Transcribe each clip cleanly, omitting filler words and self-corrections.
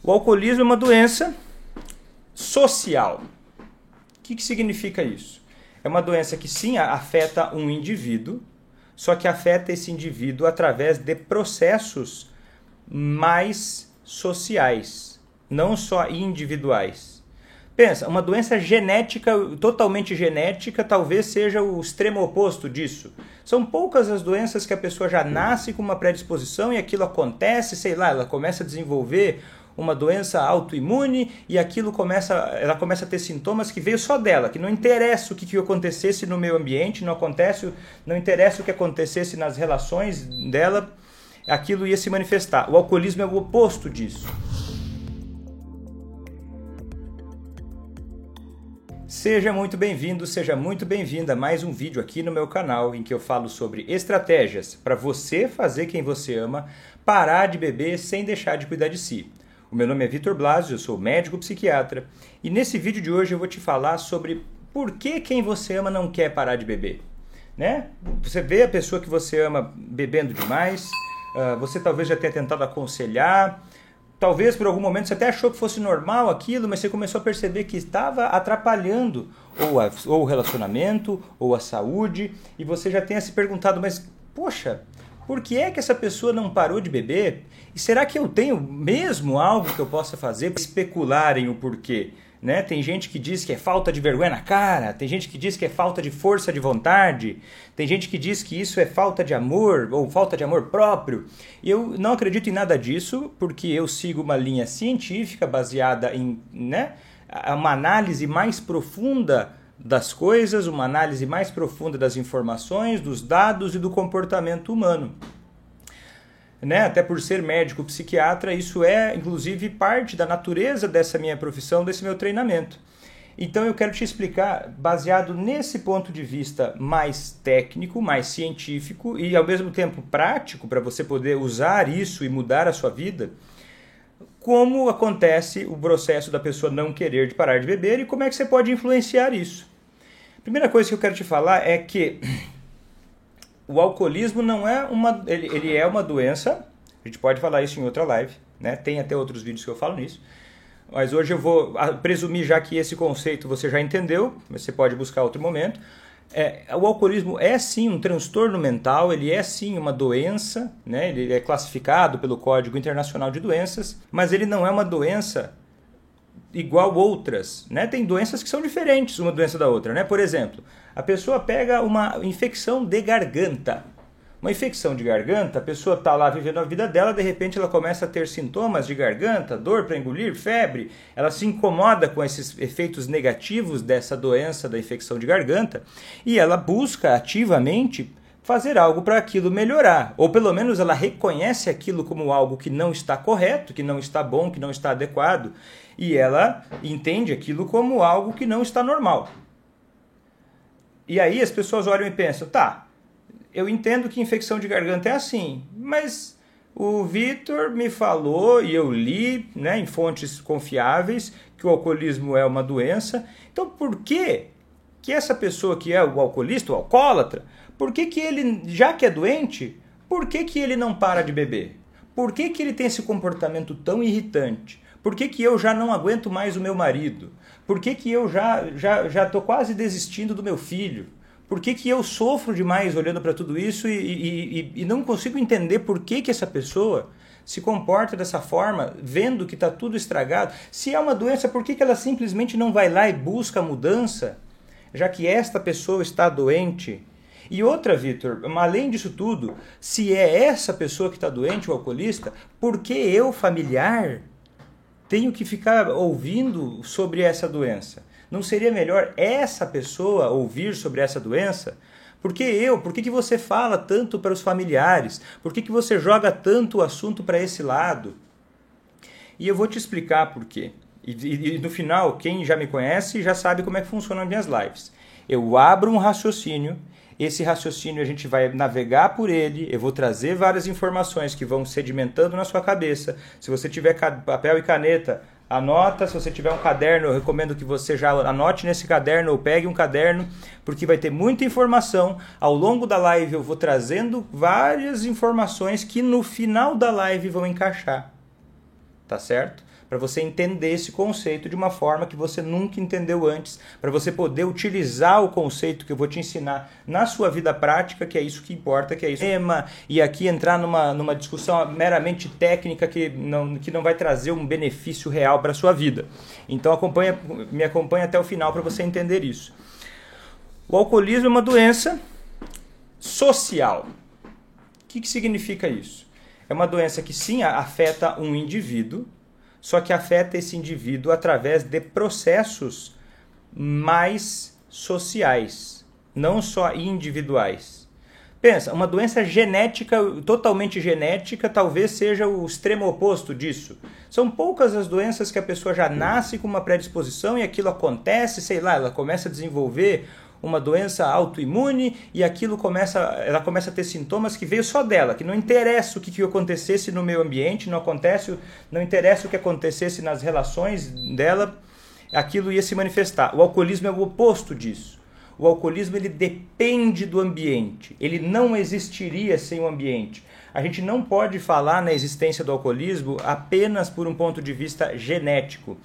O alcoolismo é uma doença social. O que significa isso? É uma doença que sim afeta um indivíduo, só que afeta esse indivíduo através de processos mais sociais, não só individuais. Pensa, uma doença genética, totalmente genética, talvez seja o extremo oposto disso. São poucas as doenças que a pessoa já nasce com uma predisposição e aquilo acontece, sei lá, ela começa a desenvolver uma doença autoimune e ela começa a ter sintomas que veio só dela, que não interessa o que acontecesse no meio ambiente, não interessa o que acontecesse nas relações dela, aquilo ia se manifestar. O alcoolismo é o oposto disso. Seja muito bem-vindo, seja muito bem-vinda a mais um vídeo aqui no meu canal em que eu falo sobre estratégias para você fazer quem você ama parar de beber sem deixar de cuidar de si. O meu nome é Vitor Blasio, eu sou médico psiquiatra e nesse vídeo de hoje eu vou te falar sobre por que quem você ama não quer parar de beber. Né? Você vê a pessoa que você ama bebendo demais, você talvez já tenha tentado aconselhar, talvez por algum momento você até achou que fosse normal aquilo, mas você começou a perceber que estava atrapalhando ou o relacionamento ou a saúde e você já tenha se perguntado, mas poxa, por que é que essa pessoa não parou de beber? E será que eu tenho mesmo algo que eu possa fazer para especularem o porquê? Né? Tem gente que diz que é falta de vergonha na cara, tem gente que diz que é falta de força de vontade, tem gente que diz que isso é falta de amor ou falta de amor próprio. E eu não acredito em nada disso, porque eu sigo uma linha científica baseada em uma análise mais profunda das coisas, uma análise mais profunda das informações, dos dados e do comportamento humano. Até por ser médico psiquiatra, isso é inclusive parte da natureza dessa minha profissão, desse meu treinamento. Então eu quero te explicar, baseado nesse ponto de vista mais técnico, mais científico e ao mesmo tempo prático, para você poder usar isso e mudar a sua vida, como acontece o processo da pessoa não querer parar de beber e como é que você pode influenciar isso. A primeira coisa que eu quero te falar é que o alcoolismo não é ele é uma doença, a gente pode falar isso em outra live, né? Tem até outros vídeos que eu falo nisso, mas hoje eu vou presumir já que esse conceito você já entendeu, mas você pode buscar outro momento. O alcoolismo é sim um transtorno mental, ele é sim uma doença, né? Ele é classificado pelo Código Internacional de Doenças, mas ele não é uma doença igual outras, né? Tem doenças que são diferentes uma doença da outra, né? Por exemplo, a pessoa pega uma infecção de garganta. Uma infecção de garganta, a pessoa está lá vivendo a vida dela, de repente ela começa a ter sintomas de garganta, dor para engolir, febre, ela se incomoda com esses efeitos negativos dessa doença da infecção de garganta e ela busca ativamente fazer algo para aquilo melhorar, ou pelo menos ela reconhece aquilo como algo que não está correto, que não está bom, que não está adequado, e ela entende aquilo como algo que não está normal. E aí as pessoas olham e pensam, tá, eu entendo que infecção de garganta é assim, mas o Vitor me falou e eu li, né, em fontes confiáveis que o alcoolismo é uma doença, então por que essa pessoa que é o alcoolista, o alcoólatra, por que ele, já que é doente, por que ele não para de beber? Por que ele tem esse comportamento tão irritante? Por que eu já não aguento mais o meu marido? Por que eu já estou quase desistindo do meu filho? Por que eu sofro demais olhando para tudo isso e não consigo entender por que essa pessoa se comporta dessa forma, vendo que está tudo estragado? Se é uma doença, por que ela simplesmente não vai lá e busca a mudança, já que esta pessoa está doente? E outra, Vitor, além disso tudo, se é essa pessoa que está doente, o alcoolista, por que eu, familiar, tenho que ficar ouvindo sobre essa doença? Não seria melhor essa pessoa ouvir sobre essa doença? Por que você fala tanto para os familiares? Por que você joga tanto o assunto para esse lado? E eu vou te explicar por quê. E no final, quem já me conhece já sabe como é que funcionam as minhas lives. Eu abro um raciocínio, esse raciocínio a gente vai navegar por ele, eu vou trazer várias informações que vão sedimentando na sua cabeça. Se você tiver papel e caneta, anota. Se você tiver um caderno, eu recomendo que você já anote nesse caderno ou pegue um caderno, porque vai ter muita informação. Ao longo da live eu vou trazendo várias informações que no final da live vão encaixar. Tá certo? para você entender esse conceito de uma forma que você nunca entendeu antes, para você poder utilizar o conceito que eu vou te ensinar na sua vida prática, que é isso que importa, que é isso. E aqui entrar numa discussão meramente técnica que não vai trazer um benefício real para a sua vida. Então me acompanha até o final para você entender isso. O alcoolismo é uma doença social. O que significa isso? É uma doença que sim afeta um indivíduo, só que afeta esse indivíduo através de processos mais sociais, não só individuais. Pensa, uma doença genética, totalmente genética, talvez seja o extremo oposto disso. São poucas as doenças que a pessoa já nasce com uma predisposição e aquilo acontece, sei lá, ela começa a desenvolver uma doença autoimune e ela começa a ter sintomas que veio só dela, que não interessa o que acontecesse no meio ambiente, não interessa o que acontecesse nas relações dela, aquilo ia se manifestar. O alcoolismo é o oposto disso. O alcoolismo ele depende do ambiente, ele não existiria sem o ambiente. A gente não pode falar na existência do alcoolismo apenas por um ponto de vista genético.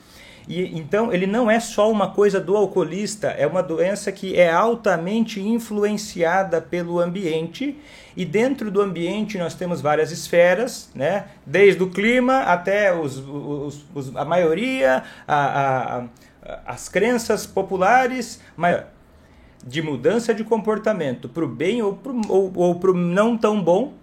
Então, ele não é só uma coisa do alcoolista, é uma doença que é altamente influenciada pelo ambiente, e dentro do ambiente nós temos várias esferas, né? Desde o clima até a maioria, as crenças populares, de mudança de comportamento para o bem ou para o não tão bom,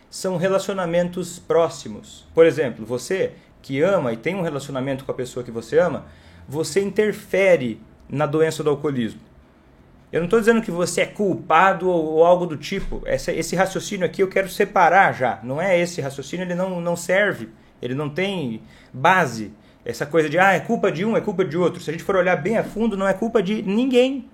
são relacionamentos próximos. Por exemplo, você que ama e tem um relacionamento com a pessoa que você ama, você interfere na doença do alcoolismo. Eu não estou dizendo que você é culpado ou algo do tipo. Esse raciocínio aqui eu quero separar já. Não é esse raciocínio, ele não serve. Ele não tem base. Essa coisa de, é culpa de um, é culpa de outro. Se a gente for olhar bem a fundo, não é culpa de ninguém.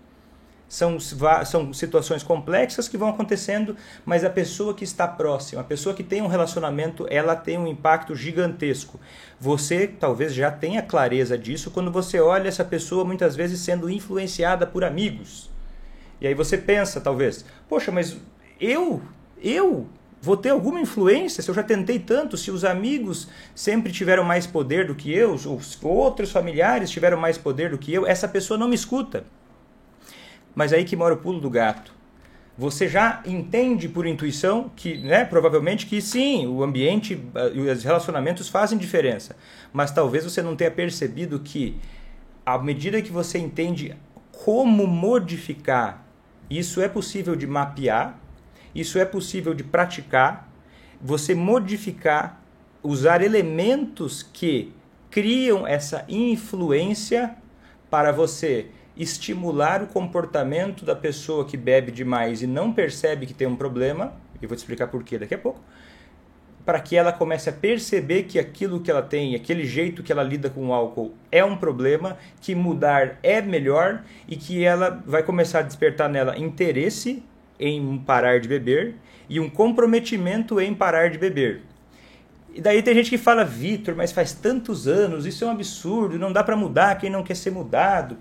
São situações complexas que vão acontecendo, mas a pessoa que está próxima, a pessoa que tem um relacionamento, ela tem um impacto gigantesco. Você talvez já tenha clareza disso quando você olha essa pessoa muitas vezes sendo influenciada por amigos. E aí você pensa, talvez, poxa, mas eu vou ter alguma influência se eu já tentei tanto, se os amigos sempre tiveram mais poder do que eu, os outros familiares tiveram mais poder do que eu, essa pessoa não me escuta. Mas aí que mora o pulo do gato. Você já entende por intuição que, provavelmente que sim, o ambiente e os relacionamentos fazem diferença. Mas talvez você não tenha percebido que, à medida que você entende como modificar, isso é possível de mapear, isso é possível de praticar, você modificar, usar elementos que criam essa influência para você estimular o comportamento da pessoa que bebe demais e não percebe que tem um problema, eu vou te explicar por quê daqui a pouco, para que ela comece a perceber que aquilo que ela tem, aquele jeito que ela lida com o álcool é um problema, que mudar é melhor e que ela vai começar a despertar nela interesse em parar de beber e um comprometimento em parar de beber. E daí tem gente que fala, Vitor, mas faz tantos anos, isso é um absurdo, não dá para mudar quem não quer ser mudado.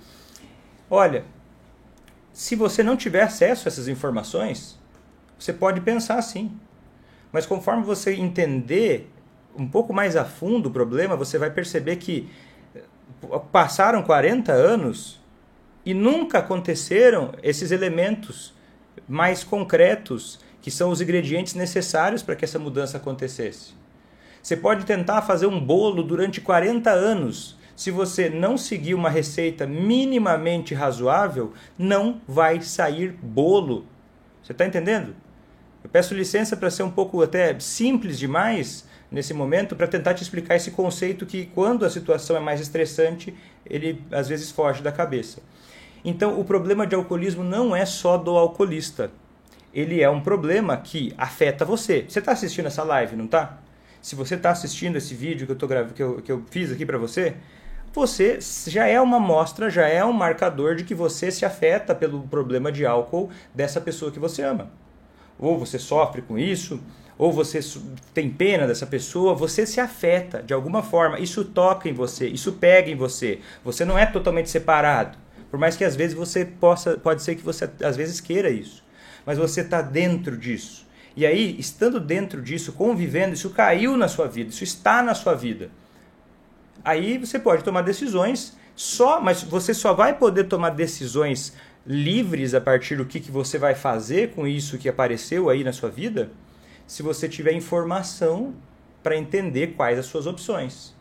Olha, se você não tiver acesso a essas informações, você pode pensar assim. Mas conforme você entender um pouco mais a fundo o problema, você vai perceber que passaram 40 anos e nunca aconteceram esses elementos mais concretos, que são os ingredientes necessários para que essa mudança acontecesse. Você pode tentar fazer um bolo durante 40 anos. Se você não seguir uma receita minimamente razoável, não vai sair bolo. Você está entendendo? Eu peço licença para ser um pouco até simples demais nesse momento, para tentar te explicar esse conceito que, quando a situação é mais estressante, ele às vezes foge da cabeça. Então, o problema de alcoolismo não é só do alcoolista. Ele é um problema que afeta você. Você está assistindo essa live, não está? Se você está assistindo esse vídeo que eu fiz aqui para você, você já é uma amostra, já é um marcador de que você se afeta pelo problema de álcool dessa pessoa que você ama. Ou você sofre com isso, ou você tem pena dessa pessoa, você se afeta de alguma forma. Isso toca em você, isso pega em você. Você não é totalmente separado. Por mais que às vezes pode ser que você às vezes queira isso. Mas você está dentro disso. E aí, estando dentro disso, convivendo, isso caiu na sua vida, isso está na sua vida. Aí você pode tomar decisões, mas você só vai poder tomar decisões livres a partir do que você vai fazer com isso que apareceu aí na sua vida, se você tiver informação para entender quais as suas opções.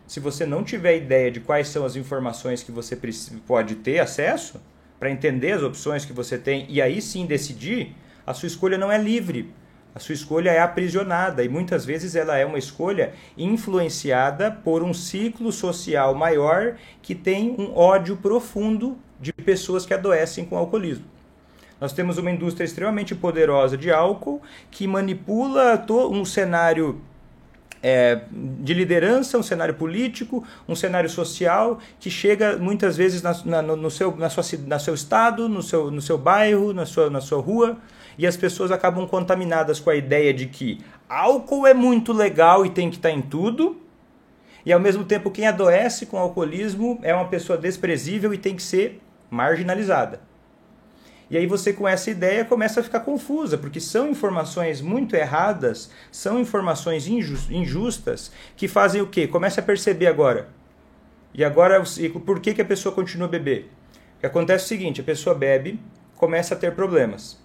Se você não tiver ideia de quais são as informações que você pode ter acesso, para entender as opções que você tem e aí sim decidir, a sua escolha não é livre. A sua escolha é aprisionada e muitas vezes ela é uma escolha influenciada por um ciclo social maior que tem um ódio profundo de pessoas que adoecem com alcoolismo. Nós temos uma indústria extremamente poderosa de álcool que manipula um cenário de liderança, um cenário político, um cenário social que chega muitas vezes no seu estado, no seu bairro, na sua rua, e as pessoas acabam contaminadas com a ideia de que álcool é muito legal e tem que estar em tudo, e ao mesmo tempo quem adoece com alcoolismo é uma pessoa desprezível e tem que ser marginalizada. E aí você com essa ideia começa a ficar confusa, porque são informações muito erradas, são informações injustas, que fazem o quê? Começa a perceber agora. E agora, por que a pessoa continua a beber? O que acontece é o seguinte, a pessoa bebe, começa a ter problemas.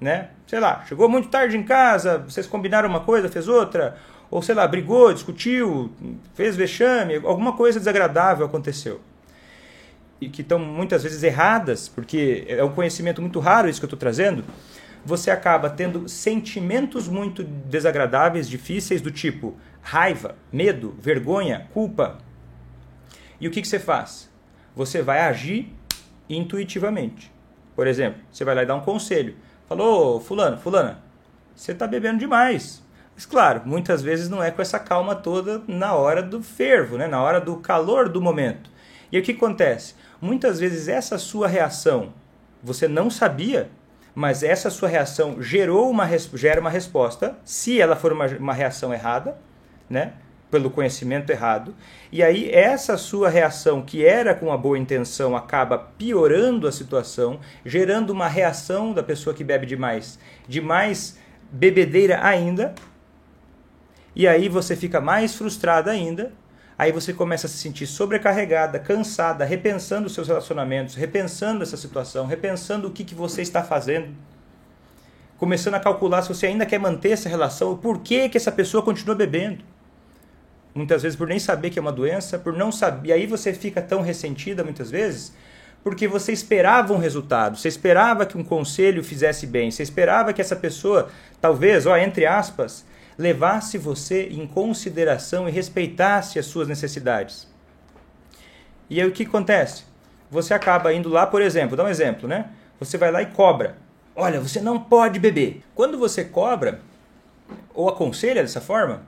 Né? Sei lá, chegou muito tarde em casa, vocês combinaram uma coisa, fez outra, ou sei lá, brigou, discutiu, fez vexame, alguma coisa desagradável aconteceu. E que estão muitas vezes erradas, porque é um conhecimento muito raro isso que eu estou trazendo, você acaba tendo sentimentos muito desagradáveis, difíceis, do tipo raiva, medo, vergonha, culpa. E o que você faz? Você vai agir intuitivamente. Por exemplo, você vai lá e dar um conselho. Falou, fulana, você está bebendo demais. Mas claro, muitas vezes não é com essa calma toda na hora do fervo, né? Na hora do calor do momento. E o que acontece? Muitas vezes essa sua reação, você não sabia, mas essa sua reação gera uma resposta, se ela for uma reação errada, né? Pelo conhecimento errado, e aí essa sua reação, que era com uma boa intenção, acaba piorando a situação, gerando uma reação da pessoa que bebe demais, de mais bebedeira ainda, e aí você fica mais frustrada ainda, aí você começa a se sentir sobrecarregada, cansada, repensando os seus relacionamentos, repensando essa situação, repensando o que você está fazendo, começando a calcular se você ainda quer manter essa relação, o porquê que essa pessoa continua bebendo. Muitas vezes por nem saber que é uma doença, por não saber, e aí você fica tão ressentida muitas vezes, porque você esperava um resultado, você esperava que um conselho fizesse bem, você esperava que essa pessoa, talvez, entre aspas, levasse você em consideração e respeitasse as suas necessidades. E aí o que acontece? Você acaba indo lá, por exemplo, dá um exemplo, né? Você vai lá e cobra. Olha, você não pode beber. Quando você cobra, ou aconselha dessa forma,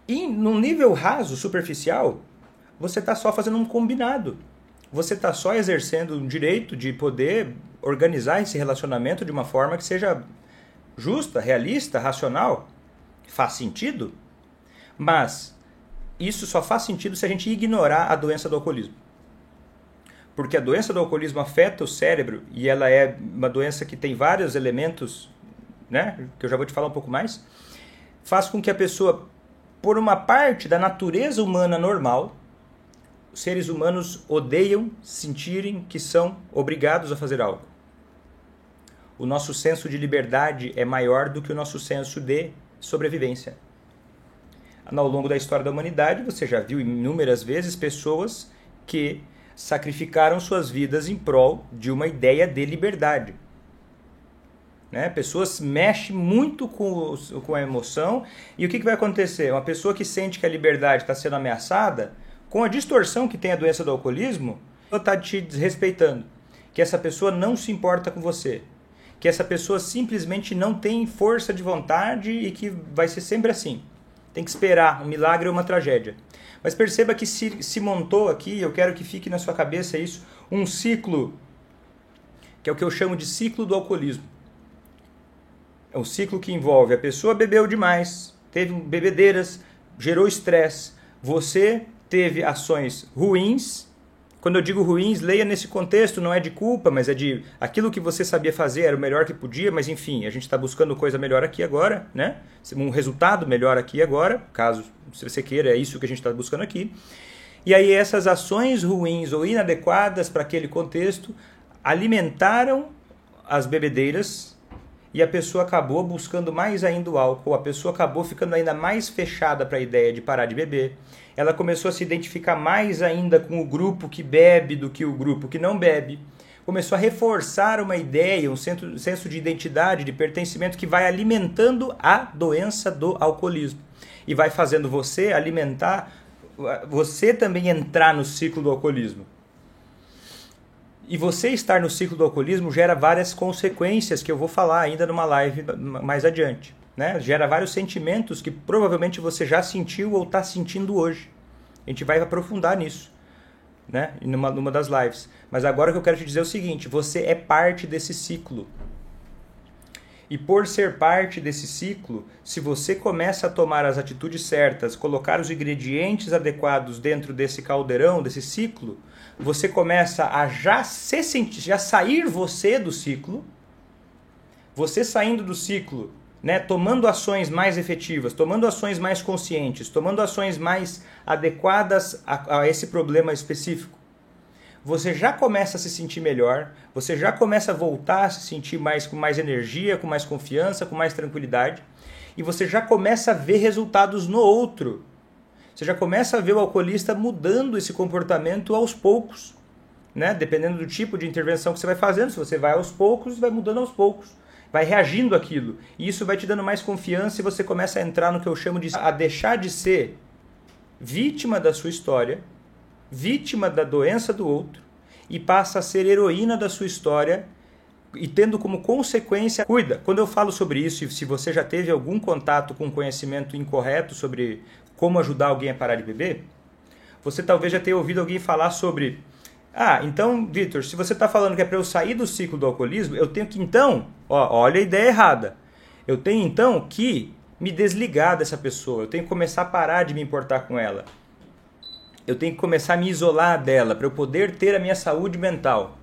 e num nível raso, superficial, você está só fazendo um combinado. Você está só exercendo o direito de poder organizar esse relacionamento de uma forma que seja justa, realista, racional. Faz sentido? Mas isso só faz sentido se a gente ignorar a doença do alcoolismo. Porque a doença do alcoolismo afeta o cérebro e ela é uma doença que tem vários elementos, né, que eu já vou te falar um pouco mais, faz com que a pessoa, por uma parte da natureza humana normal, os seres humanos odeiam sentirem que são obrigados a fazer algo. O nosso senso de liberdade é maior do que o nosso senso de sobrevivência. Ao longo da história da humanidade, você já viu inúmeras vezes pessoas que sacrificaram suas vidas em prol de uma ideia de liberdade. Né? Pessoas mexem muito com a emoção e o que vai acontecer? Uma pessoa que sente que a liberdade está sendo ameaçada, com a distorção que tem a doença do alcoolismo, está te desrespeitando. Que essa pessoa não se importa com você. Que essa pessoa simplesmente não tem força de vontade e que vai ser sempre assim. Tem que esperar um milagre ou uma tragédia. Mas perceba que se montou aqui, eu quero que fique na sua cabeça isso, um ciclo, que é o que eu chamo de ciclo do alcoolismo. É um ciclo que envolve a pessoa bebeu demais, teve bebedeiras, gerou estresse, você teve ações ruins, Quando eu digo ruins, leia nesse contexto, não é de culpa, mas é de aquilo que você sabia fazer era o melhor que podia, mas enfim, a gente está buscando coisa melhor aqui agora, né? Um resultado melhor aqui agora, caso se você queira, é isso que a gente está buscando aqui. E aí essas ações ruins ou inadequadas para aquele contexto alimentaram as bebedeiras e a pessoa acabou buscando mais ainda o álcool, a pessoa acabou ficando ainda mais fechada para a ideia de parar de beber. Ela começou a se identificar mais ainda com o grupo que bebe do que o grupo que não bebe. Começou a reforçar uma ideia, um senso de identidade, de pertencimento que vai alimentando a doença do alcoolismo. E vai fazendo você alimentar, você também entrar no ciclo do alcoolismo. E você estar no ciclo do alcoolismo gera várias consequências que eu vou falar ainda numa live mais adiante. Né? Gera vários sentimentos que provavelmente você já sentiu ou está sentindo hoje. A gente vai aprofundar nisso, né? numa das lives. Mas agora o que eu quero te dizer é o seguinte, você é parte desse ciclo. E por ser parte desse ciclo, se você começa a tomar as atitudes certas, colocar os ingredientes adequados dentro desse caldeirão, desse ciclo, você começa a já sair você do ciclo. Você saindo do ciclo, né, tomando ações mais efetivas, tomando ações mais conscientes, tomando ações mais adequadas a esse problema específico, você já começa a se sentir melhor, você já começa a voltar a se sentir com mais energia, com mais confiança, com mais tranquilidade, e você já começa a ver resultados no outro. Você já começa a ver o alcoolista mudando esse comportamento aos poucos, né? Dependendo do tipo de intervenção que você vai fazendo, se você vai aos poucos, vai mudando aos poucos. Vai reagindo àquilo. E isso vai te dando mais confiança e você começa a entrar no que eu chamo de a deixar de ser vítima da sua história, vítima da doença do outro, e passa a ser heroína da sua história e tendo como consequência... Cuida, quando eu falo sobre isso, e se você já teve algum contato com conhecimento incorreto sobre como ajudar alguém a parar de beber, você talvez já tenha ouvido alguém falar sobre... então, Vitor, se você está falando que é para eu sair do ciclo do alcoolismo, eu tenho que então, olha a ideia errada, eu tenho então que me desligar dessa pessoa, eu tenho que começar a parar de me importar com ela, eu tenho que começar a me isolar dela para eu poder ter a minha saúde mental.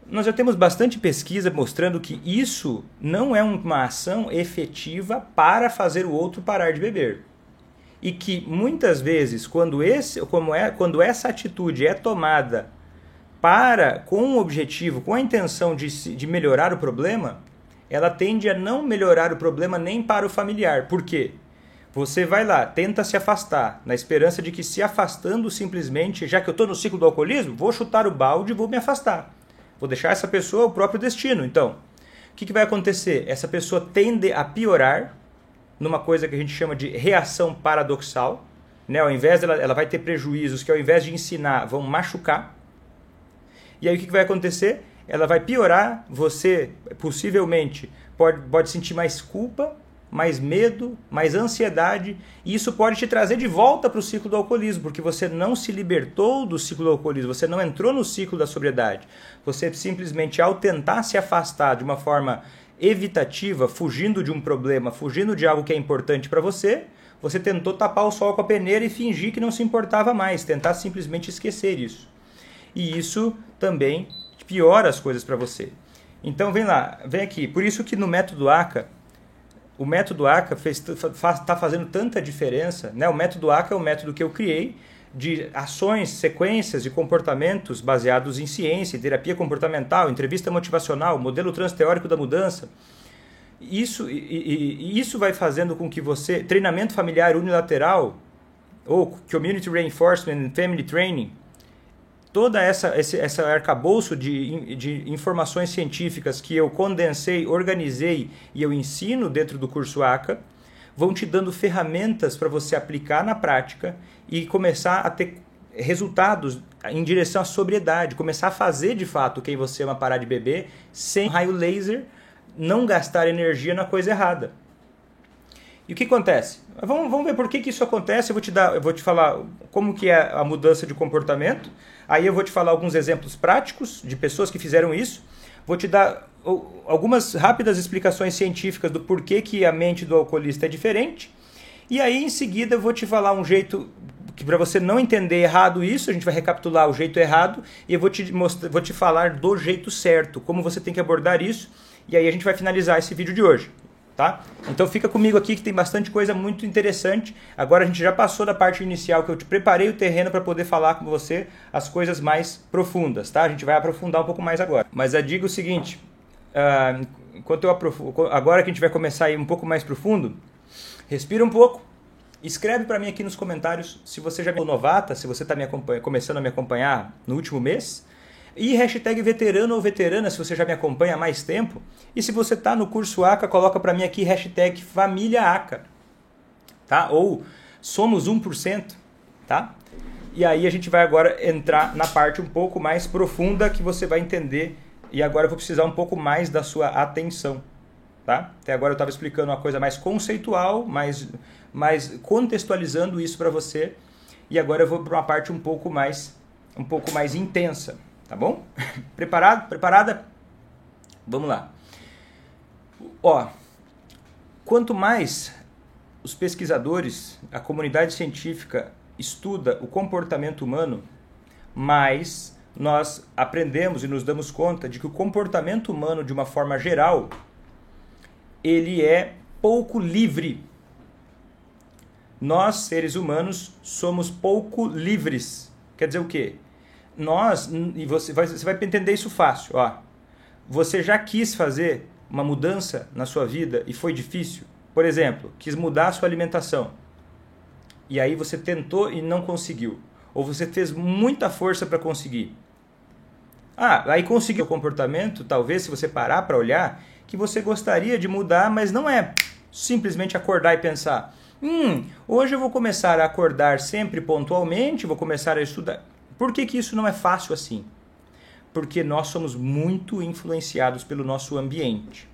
Nós já temos bastante pesquisa mostrando que isso não é uma ação efetiva para fazer o outro parar de beber. E que muitas vezes, quando essa atitude é tomada com o objetivo, com a intenção de melhorar o problema, ela tende a não melhorar o problema nem para o familiar. Por quê? Você vai lá, tenta se afastar, na esperança de que se afastando simplesmente, já que eu estou no ciclo do alcoolismo, vou chutar o balde e vou me afastar. Vou deixar essa pessoa o próprio destino. Então, o que vai acontecer? Essa pessoa tende a piorar numa coisa que a gente chama de reação paradoxal, né? Ao invés ela vai ter prejuízos que ao invés de ensinar, vão machucar. E aí o que vai acontecer? Ela vai piorar, você possivelmente pode sentir mais culpa, mais medo, mais ansiedade, e isso pode te trazer de volta para o ciclo do alcoolismo, porque você não se libertou do ciclo do alcoolismo, você não entrou no ciclo da sobriedade. Você simplesmente, ao tentar se afastar de uma forma evitativa, fugindo de um problema, fugindo de algo que é importante para você, você tentou tapar o sol com a peneira e fingir que não se importava mais, tentar simplesmente esquecer isso. E isso também piora as coisas para você. Então vem aqui. Por isso que no método ACA, o método ACA está fazendo tanta diferença, né? O método ACA é o método que eu criei de ações, sequências de comportamentos baseados em ciência, terapia comportamental, entrevista motivacional, modelo transteórico da mudança. Isso vai fazendo com que você... Treinamento familiar unilateral, ou Community Reinforcement and Family Training, toda esse arcabouço de informações científicas que eu condensei, organizei e eu ensino dentro do curso ACA, vão te dando ferramentas para você aplicar na prática e começar a ter resultados em direção à sobriedade, começar a fazer de fato quem você ama parar de beber sem raio laser, não gastar energia na coisa errada. E o que acontece? Vamos ver por que isso acontece. Eu vou te falar como que é a mudança de comportamento. Aí eu vou te falar alguns exemplos práticos de pessoas que fizeram isso. Vou te dar algumas rápidas explicações científicas do porquê que a mente do alcoolista é diferente. E aí em seguida eu vou te falar um jeito que para você não entender errado isso, a gente vai recapitular o jeito errado e eu vou te falar do jeito certo, como você tem que abordar isso, e aí a gente vai finalizar esse vídeo de hoje. Tá? Então fica comigo aqui que tem bastante coisa muito interessante. Agora a gente já passou da parte inicial que eu te preparei o terreno para poder falar com você as coisas mais profundas, tá? A gente vai aprofundar um pouco mais agora. Mas eu digo o seguinte, agora que a gente vai começar a ir um pouco mais profundo, respira um pouco, escreve para mim aqui nos comentários se você já é novata, se você está começando a me acompanhar no último mês, e hashtag veterano ou veterana se você já me acompanha há mais tempo. E se você está no curso ACA, coloca para mim aqui hashtag família ACA, tá? Ou somos 1%, tá? E aí a gente vai agora entrar na parte um pouco mais profunda que você vai entender. E agora eu vou precisar um pouco mais da sua atenção, tá? Até agora eu estava explicando uma coisa mais conceitual, mais contextualizando isso para você. E agora eu vou para uma parte um pouco mais intensa. Tá bom? Preparado? Preparada? Vamos lá. Ó, quanto mais os pesquisadores, a comunidade científica estuda o comportamento humano, mais nós aprendemos e nos damos conta de que o comportamento humano, de uma forma geral, ele é pouco livre. Nós, seres humanos, somos pouco livres. Quer dizer o quê? E você vai entender isso fácil. Ó. Você já quis fazer uma mudança na sua vida e foi difícil? Por exemplo, quis mudar a sua alimentação. E aí você tentou e não conseguiu. Ou você fez muita força para conseguir. Aí conseguiu o comportamento, talvez, se você parar para olhar, que você gostaria de mudar, mas não é simplesmente acordar e pensar: hoje eu vou começar a acordar sempre pontualmente, vou começar a estudar. Por que isso não é fácil assim? Porque nós somos muito influenciados pelo nosso ambiente.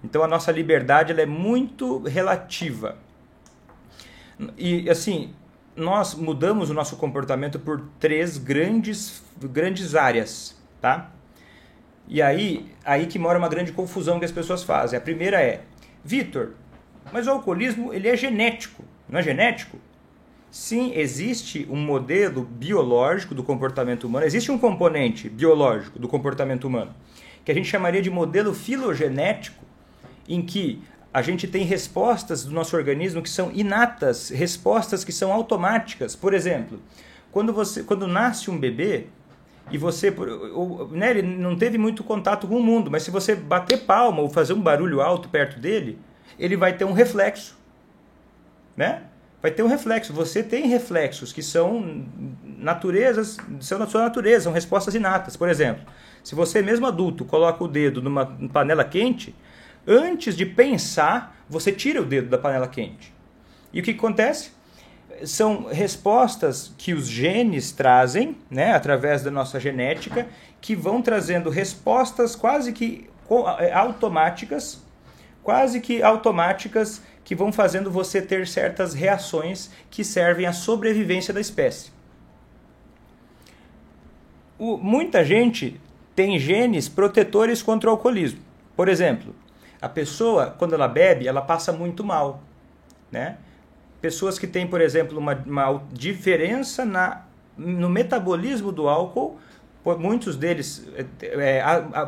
Então a nossa liberdade ela é muito relativa. E assim, nós mudamos o nosso comportamento por 3 grandes áreas, tá? E aí que mora uma grande confusão que as pessoas fazem. A primeira é: Vitor, mas o alcoolismo ele é genético, não é genético? Sim, existe um modelo biológico do comportamento humano, existe um componente biológico do comportamento humano, que a gente chamaria de modelo filogenético, em que a gente tem respostas do nosso organismo que são inatas, respostas que são automáticas. Por exemplo, quando nasce um bebê, e você, né, ele não teve muito contato com o mundo, mas se você bater palma ou fazer um barulho alto perto dele, ele vai ter um reflexo, né? Vai ter um reflexo. Você tem reflexos que são são da sua natureza, são respostas inatas. Por exemplo, se você mesmo adulto coloca o dedo numa panela quente, antes de pensar, você tira o dedo da panela quente. E o que acontece? São respostas que os genes trazem, né, através da nossa genética, que vão trazendo respostas quase que automáticas, que vão fazendo você ter certas reações que servem à sobrevivência da espécie. Muita gente tem genes protetores contra o alcoolismo. Por exemplo, a pessoa, quando ela bebe, ela passa muito mal, né? Pessoas que têm, por exemplo, uma diferença no metabolismo do álcool, muitos deles,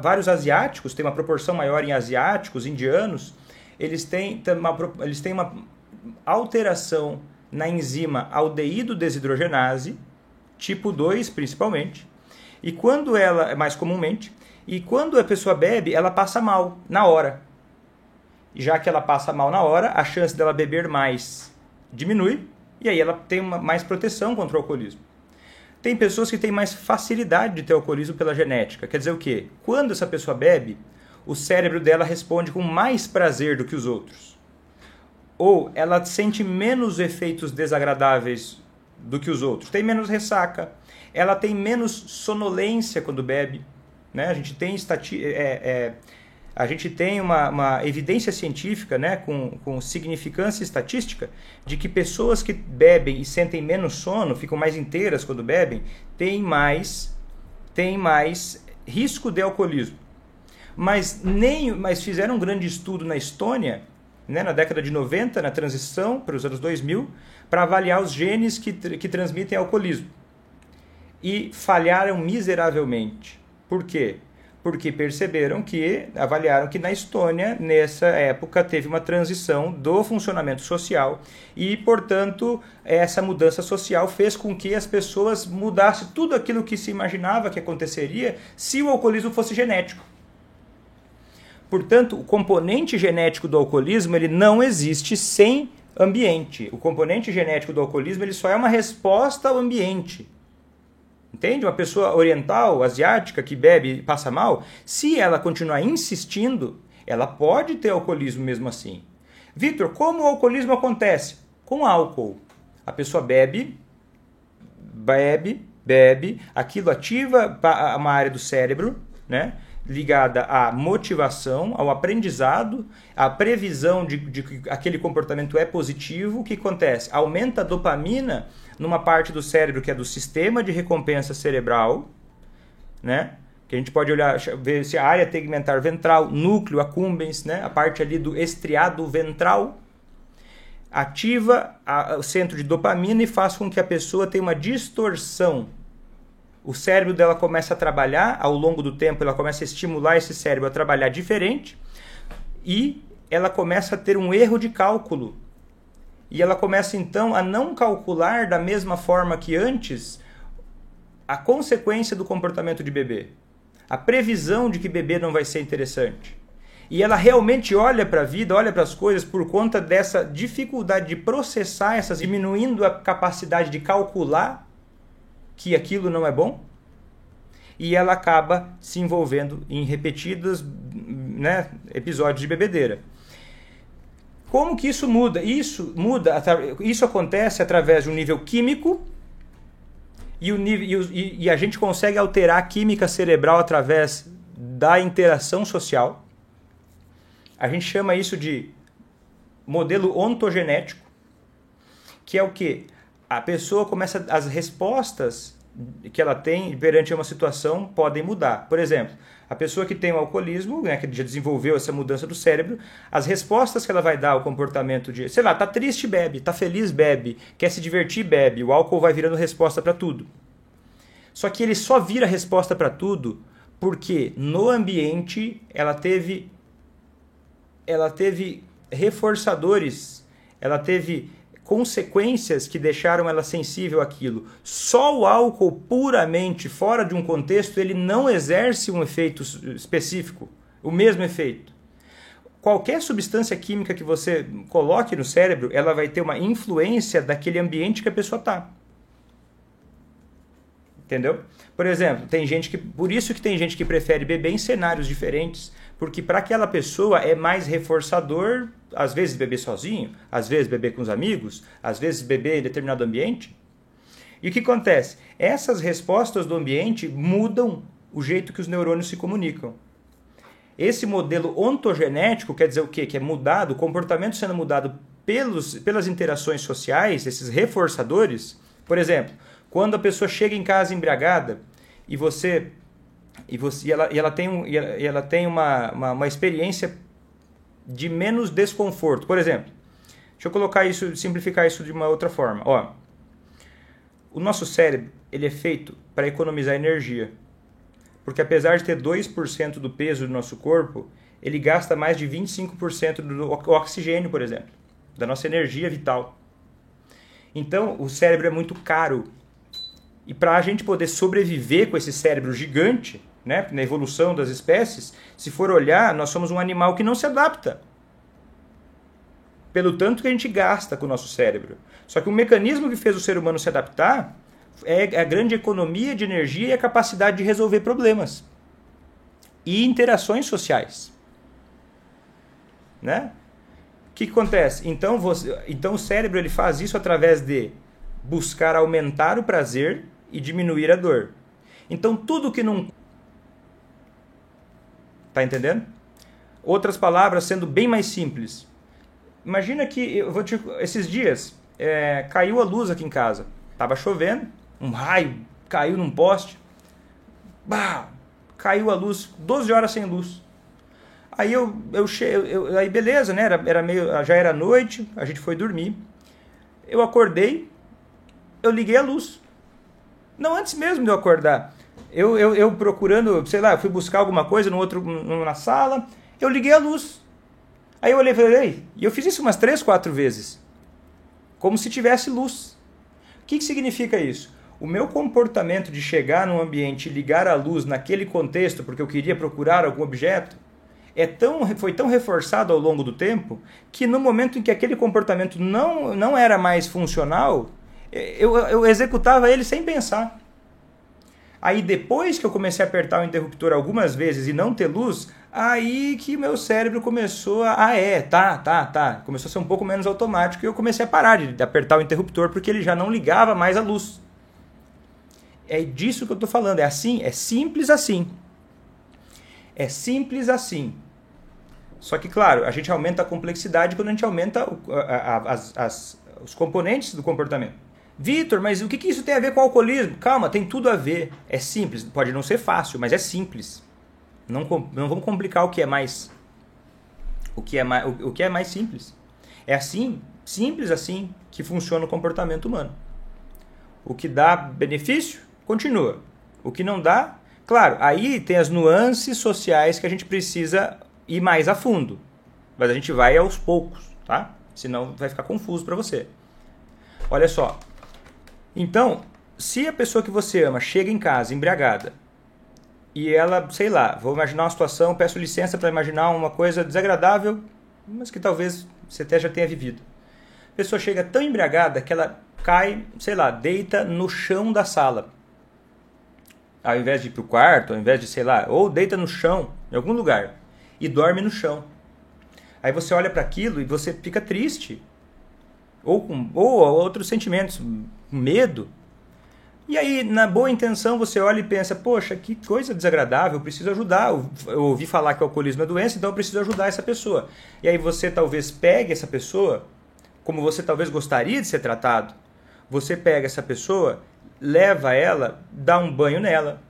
vários asiáticos, tem uma proporção maior em asiáticos, indianos, eles têm uma alteração na enzima aldeído desidrogenase, tipo 2 principalmente, e quando ela, mais comumente, e quando a pessoa bebe, ela passa mal na hora. E já que ela passa mal na hora, a chance dela beber mais diminui, e aí ela tem mais proteção contra o alcoolismo. Tem pessoas que têm mais facilidade de ter alcoolismo pela genética. Quer dizer o quê? Quando essa pessoa bebe, o cérebro dela responde com mais prazer do que os outros. Ou ela sente menos efeitos desagradáveis do que os outros. Tem menos ressaca. Ela tem menos sonolência quando bebe. Né? A gente tem uma evidência científica, né, com significância estatística de que pessoas que bebem e sentem menos sono, ficam mais inteiras quando bebem, têm mais risco de alcoolismo. Mas fizeram um grande estudo na Estônia né, na década de 90, na transição para os anos 2000, para avaliar os genes que transmitem alcoolismo. E falharam miseravelmente. Por quê? Porque avaliaram que na Estônia, nessa época, teve uma transição do funcionamento social e, portanto, essa mudança social fez com que as pessoas mudassem tudo aquilo que se imaginava que aconteceria se o alcoolismo fosse genético. Portanto, o componente genético do alcoolismo ele não existe sem ambiente. O componente genético do alcoolismo ele só é uma resposta ao ambiente. Entende? Uma pessoa oriental, asiática, que bebe e passa mal, se ela continuar insistindo, ela pode ter alcoolismo mesmo assim. Vitor, como o alcoolismo acontece? Com álcool. A pessoa bebe, aquilo ativa uma área do cérebro, né? Ligada à motivação, ao aprendizado, à previsão de que aquele comportamento é positivo. O que acontece? Aumenta a dopamina numa parte do cérebro que é do sistema de recompensa cerebral, né? Que a gente pode olhar, ver se a área tegmentar ventral, núcleo accumbens, né? A parte ali do estriado ventral, ativa o centro de dopamina e faz com que a pessoa tenha uma distorção. O cérebro dela começa a trabalhar, ao longo do tempo ela começa a estimular esse cérebro a trabalhar diferente e ela começa a ter um erro de cálculo. E ela começa então a não calcular da mesma forma que antes a consequência do comportamento de beber. A previsão de que beber não vai ser interessante. E ela realmente olha para a vida, olha para as coisas por conta dessa dificuldade de processar essas, diminuindo a capacidade de calcular que aquilo não é bom. E ela acaba se envolvendo em repetidos, né, episódios de bebedeira. Como que isso muda? Isso acontece através de um nível químico e a gente consegue alterar a química cerebral através da interação social. A gente chama isso de modelo ontogenético, que é o quê? A pessoa começa, as respostas que ela tem perante uma situação podem mudar. Por exemplo, a pessoa que tem o alcoolismo, né, que já desenvolveu essa mudança do cérebro, as respostas que ela vai dar ao comportamento de, sei lá, tá triste, bebe, tá feliz, bebe, quer se divertir, bebe, o álcool vai virando resposta para tudo. Só que ele só vira resposta para tudo porque no ambiente ela teve reforçadores, ela teve consequências que deixaram ela sensível àquilo. Só o álcool puramente, fora de um contexto, ele não exerce um efeito específico, o mesmo efeito. Qualquer substância química que você coloque no cérebro, ela vai ter uma influência daquele ambiente que a pessoa está. Entendeu? Por exemplo, por isso que tem gente que prefere beber em cenários diferentes, porque para aquela pessoa é mais reforçador, às vezes beber sozinho, às vezes beber com os amigos, às vezes beber em determinado ambiente. E o que acontece? Essas respostas do ambiente mudam o jeito que os neurônios se comunicam. Esse modelo ontogenético quer dizer o quê? Que é mudado, o comportamento sendo mudado pelas interações sociais, esses reforçadores. Por exemplo, quando a pessoa chega em casa embriagada e ela tem uma experiência de menos desconforto. Por exemplo, deixa eu simplificar isso de uma outra forma. Ó, o nosso cérebro ele é feito para economizar energia. Porque apesar de ter 2% do peso do nosso corpo, ele gasta mais de 25% do oxigênio, por exemplo, da nossa energia vital. Então, o cérebro é muito caro. E para a gente poder sobreviver com esse cérebro gigante, né, na evolução das espécies, se for olhar, nós somos um animal que não se adapta. Pelo tanto que a gente gasta com o nosso cérebro. Só que o mecanismo que fez o ser humano se adaptar é a grande economia de energia e a capacidade de resolver problemas. E interações sociais. Né? O que acontece? Então o cérebro ele faz isso através de buscar aumentar o prazer e diminuir a dor. Então tudo que não... Tá entendendo? Outras palavras sendo bem mais simples. Imagina que esses dias caiu a luz aqui em casa. Tava chovendo, um raio caiu num poste. Bah, caiu a luz, 12 horas sem luz. Aí beleza, né? Já era noite, a gente foi dormir. Eu acordei, eu liguei a luz. Não, antes mesmo de eu acordar. Eu procurando, sei lá, eu fui buscar alguma coisa na sala, eu liguei a luz. Aí eu olhei e falei, e eu fiz isso umas 3, 4 vezes. Como se tivesse luz. O que significa isso? O meu comportamento de chegar num ambiente e ligar a luz naquele contexto, porque eu queria procurar algum objeto, foi tão reforçado ao longo do tempo, que no momento em que aquele comportamento não era mais funcional, eu executava ele sem pensar. Aí depois que eu comecei a apertar o interruptor algumas vezes e não ter luz, aí que meu cérebro começou começou a ser um pouco menos automático e eu comecei a parar de apertar o interruptor porque ele já não ligava mais a luz. É disso que eu estou falando, é assim, é simples assim. É simples assim. Só que, claro, a gente aumenta a complexidade quando a gente aumenta os componentes do comportamento. Vitor, mas o que isso tem a ver com o alcoolismo? Calma, tem tudo a ver. É simples. Pode não ser fácil, mas é simples. Não vamos complicar o que é mais. O que é mais simples. É assim, simples assim, que funciona o comportamento humano. O que dá benefício, continua. O que não dá, claro, aí tem as nuances sociais que a gente precisa ir mais a fundo. Mas a gente vai aos poucos, tá? Senão vai ficar confuso para você. Olha só. Então, se a pessoa que você ama chega em casa embriagada e ela, sei lá, vou imaginar uma situação, peço licença para imaginar uma coisa desagradável, mas que talvez você até já tenha vivido. A pessoa chega tão embriagada que ela cai, sei lá, deita no chão da sala. Ao invés de ir para o quarto, ao invés de, sei lá, ou deita no chão, em algum lugar, e dorme no chão. Aí você olha para aquilo e você fica triste. Ou outros sentimentos, medo. E aí, na boa intenção, você olha e pensa, poxa, que coisa desagradável, eu preciso ajudar. Eu ouvi falar que o alcoolismo é doença, então eu preciso ajudar essa pessoa. E aí você talvez pegue essa pessoa, como você talvez gostaria de ser tratado. Você pega essa pessoa, leva ela, dá um banho nela,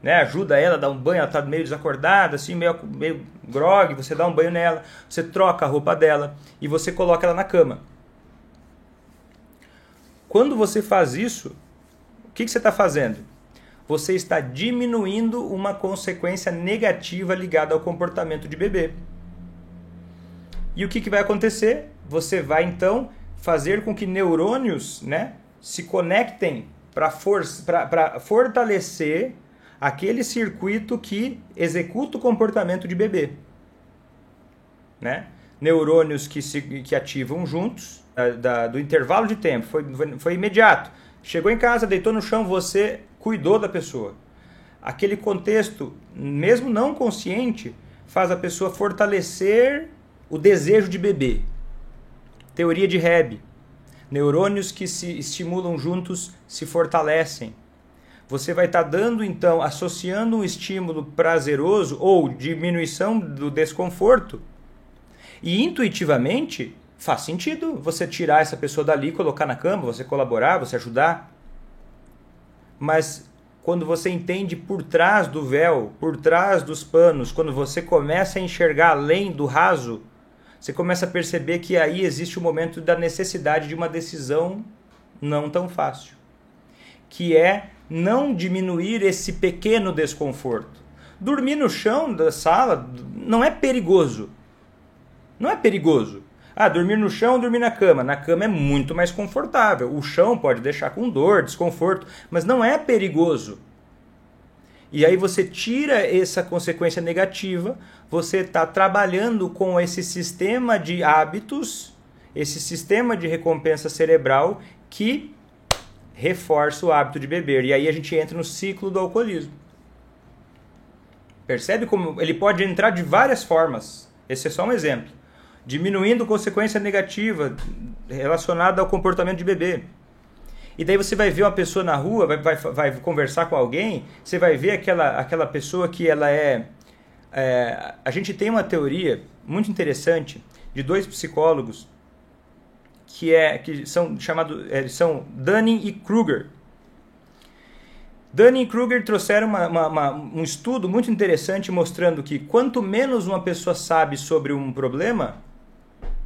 né? Ajuda ela a dar um banho, ela está meio desacordada, assim, meio grogue, você dá um banho nela, você troca a roupa dela e você coloca ela na cama. Quando você faz isso, o que você está fazendo? Você está diminuindo uma consequência negativa ligada ao comportamento de bebê. E o que vai acontecer? Você vai, então, fazer com que neurônios, né, se conectem para fortalecer aquele circuito que executa o comportamento de bebê. Né? Neurônios que ativam juntos, do intervalo de tempo, foi imediato. Chegou em casa, deitou no chão, você cuidou da pessoa. Aquele contexto, mesmo não consciente, faz a pessoa fortalecer o desejo de beber. Teoria de Hebb. Neurônios que se estimulam juntos se fortalecem. Você vai estar dando, então, associando um estímulo prazeroso ou diminuição do desconforto. E intuitivamente faz sentido você tirar essa pessoa dali, colocar na cama, você colaborar, você ajudar. Mas quando você entende por trás do véu, por trás dos panos, quando você começa a enxergar além do raso, você começa a perceber que aí existe o momento da necessidade de uma decisão não tão fácil, que é não diminuir esse pequeno desconforto. Dormir no chão da sala não é perigoso. Não é perigoso. Dormir no chão ou dormir na cama? Na cama é muito mais confortável. O chão pode deixar com dor, desconforto, mas não é perigoso. E aí você tira essa consequência negativa, você está trabalhando com esse sistema de hábitos, esse sistema de recompensa cerebral que reforça o hábito de beber. E aí a gente entra no ciclo do alcoolismo. Percebe como ele pode entrar de várias formas? Esse é só um exemplo. Diminuindo consequência negativa relacionada ao comportamento de beber. E daí você vai ver uma pessoa na rua, vai conversar com alguém, você vai ver aquela pessoa que ela a gente tem uma teoria muito interessante de 2 psicólogos que são Dunning e Kruger. Dunning-Kruger trouxeram um estudo muito interessante mostrando que quanto menos uma pessoa sabe sobre um problema,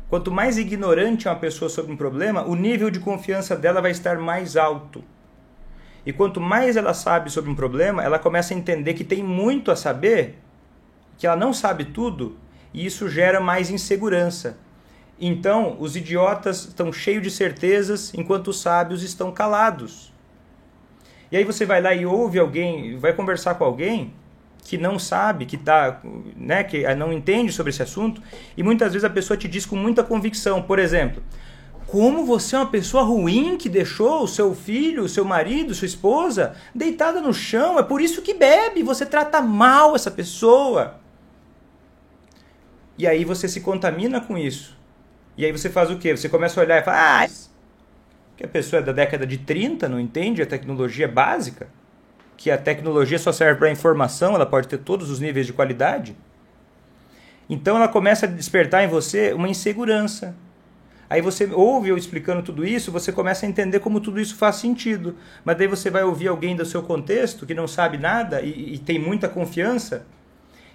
quanto mais ignorante é uma pessoa sobre um problema, o nível de confiança dela vai estar mais alto. E quanto mais ela sabe sobre um problema, ela começa a entender que tem muito a saber, que ela não sabe tudo, e isso gera mais insegurança. Então, os idiotas estão cheios de certezas, enquanto os sábios estão calados. E aí você vai lá e ouve alguém, vai conversar com alguém que não sabe, que não entende sobre esse assunto, e muitas vezes a pessoa te diz com muita convicção, por exemplo, como você é uma pessoa ruim que deixou o seu filho, o seu marido, sua esposa deitada no chão, é por isso que bebe, você trata mal essa pessoa. E aí você se contamina com isso. E aí você faz o quê? Você começa a olhar e fala, que a pessoa é da década de 30, não entende a tecnologia básica, que a tecnologia só serve para informação, ela pode ter todos os níveis de qualidade. Então ela começa a despertar em você uma insegurança. Aí você ouve eu explicando tudo isso, você começa a entender como tudo isso faz sentido. Mas daí você vai ouvir alguém do seu contexto que não sabe nada e tem muita confiança,